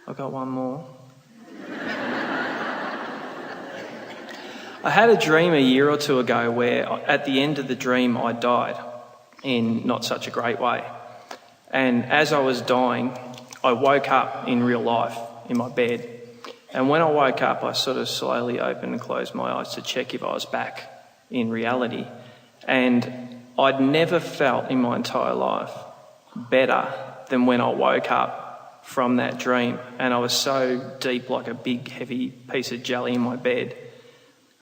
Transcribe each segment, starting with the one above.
I've got one more. I had a dream a year or two ago where at the end of the dream I died in not such a great way. And as I was dying, I woke up in real life in my bed. And when I woke up, I sort of slowly opened and closed my eyes to check if I was back in reality. And I'd never felt in my entire life better than when I woke up from that dream. And I was so deep, like a big, heavy piece of jelly in my bed.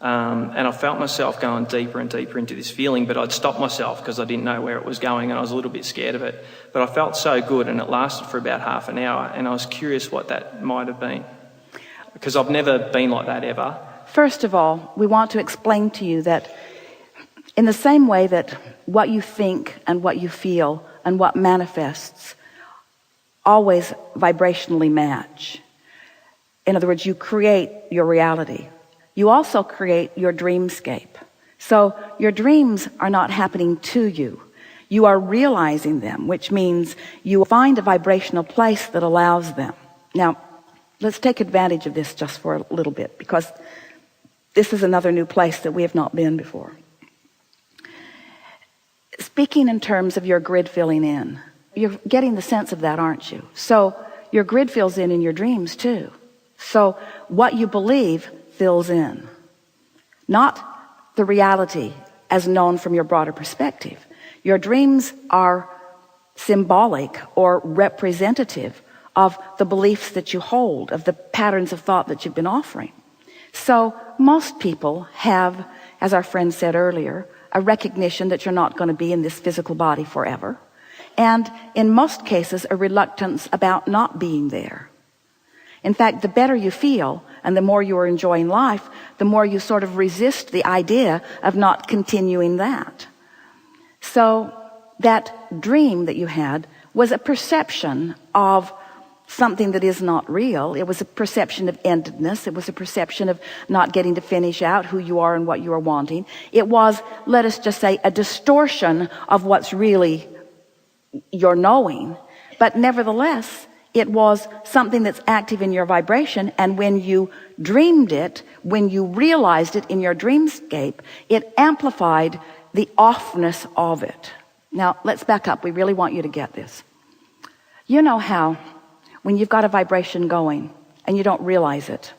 And I felt myself going deeper and deeper into this feeling, but I'd stopped myself because I didn't know where it was going and I was a little bit scared of it. But I felt so good, and it lasted for about half an hour, and I was curious what that might have been, because I've never been like that ever. First of all, we want to explain to you that in the same way that what you think and what you feel and what manifests always vibrationally match. In other words, you create your reality. You also create your dreamscape. So your dreams are not happening to you. You are realizing them, which means you find a vibrational place that allows them. Now, let's take advantage of this just for a little bit, because this is another new place that we have not been before. Speaking in terms of your grid filling in, you're getting the sense of that, aren't you? So your grid fills in your dreams too. So what you believe fills in, not the reality as known from your broader perspective. Your dreams are symbolic or representative of the beliefs that you hold, of the patterns of thought that you've been offering. So most people have, as our friend said earlier, a recognition that you're not going to be in this physical body forever, and in most cases a reluctance about not being there. In fact, the better you feel and the more you are enjoying life, the more you sort of resist the idea of not continuing that. So that dream that you had was a perception of something that is not real. It was a perception of endedness. It was a perception of not getting to finish out who you are and what you are wanting. It was, let us just say, a distortion of what's really your knowing. But nevertheless, it was something that's active in your vibration, and when you dreamed it, when you realized it in your dreamscape, it amplified the offness of it. Now, let's back up. We really want you to get this. You know how when you've got a vibration going and you don't realize it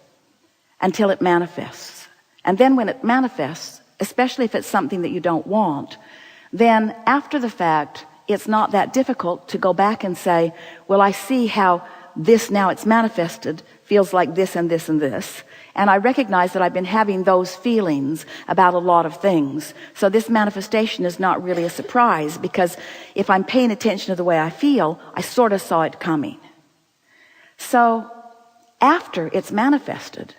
until it manifests. And then when it manifests, especially if it's something that you don't want, then after the fact, it's not that difficult to go back and say, well, I see how this, now it's manifested, feels like this and this and this. And I recognize that I've been having those feelings about a lot of things. So this manifestation is not really a surprise, because if I'm paying attention to the way I feel, I sort of saw it coming. So after it's manifested,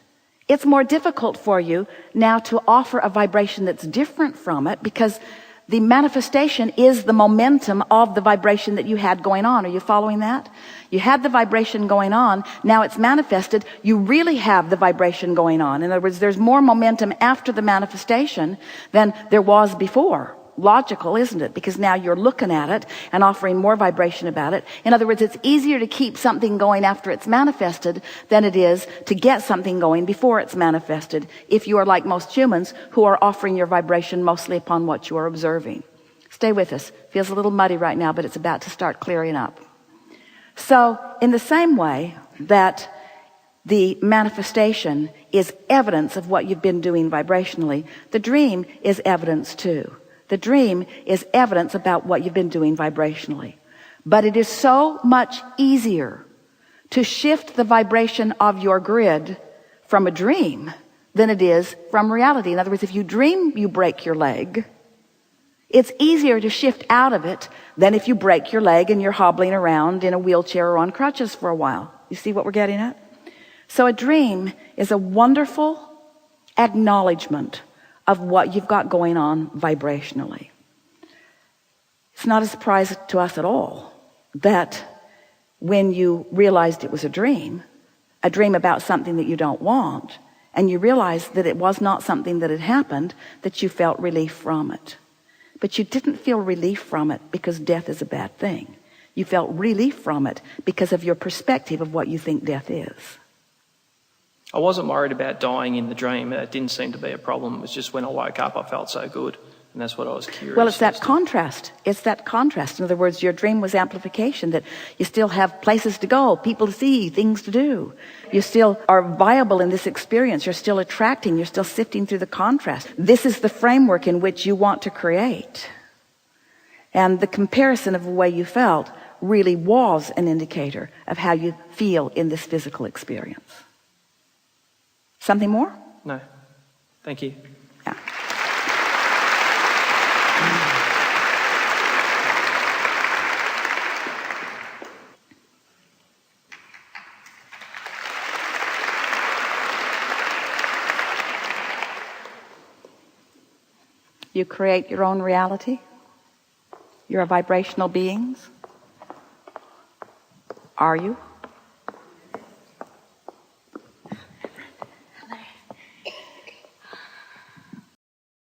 it's more difficult for you now to offer a vibration that's different from it, because the manifestation is the momentum of the vibration that you had going on. Are you following that? You had the vibration going on. Now it's manifested. You really have the vibration going on. In other words, there's more momentum after the manifestation than there was before. Logical, isn't it? Because now you're looking at it and offering more vibration about it. In other words, it's easier to keep something going after it's manifested than it is to get something going before it's manifested, if you are like most humans who are offering your vibration mostly upon what you are observing. Stay with us. Feels a little muddy right now, but it's about to start clearing up. So in the same way that the manifestation is evidence of what you've been doing vibrationally, the dream is evidence too. The dream is evidence about what you've been doing vibrationally. But it is so much easier to shift the vibration of your grid from a dream than it is from reality. In other words, if you dream you break your leg, it's easier to shift out of it than if you break your leg and you're hobbling around in a wheelchair or on crutches for a while. You see what we're getting at? So a dream is a wonderful acknowledgement of what you've got going on vibrationally. It's not a surprise to us at all that when you realized it was a dream about something that you don't want, and you realized that it was not something that had happened, that you felt relief from it. But you didn't feel relief from it because death is a bad thing. You felt relief from it because of your perspective of what you think death is. I wasn't worried about dying in the dream. It didn't seem to be a problem. It was just when I woke up, I felt so good. And that's what I was curious. Well, it's that as to. contrast. It's that contrast. In other words, your dream was amplification, that you still have places to go, people to see, things to do. You still are viable in this experience. You're still attracting. You're still sifting through the contrast. This is the framework in which you want to create. And the comparison of the way you felt really was an indicator of how you feel in this physical experience. Something more? No. Thank you. Yeah. You create your own reality. You're a vibrational beings. Are you?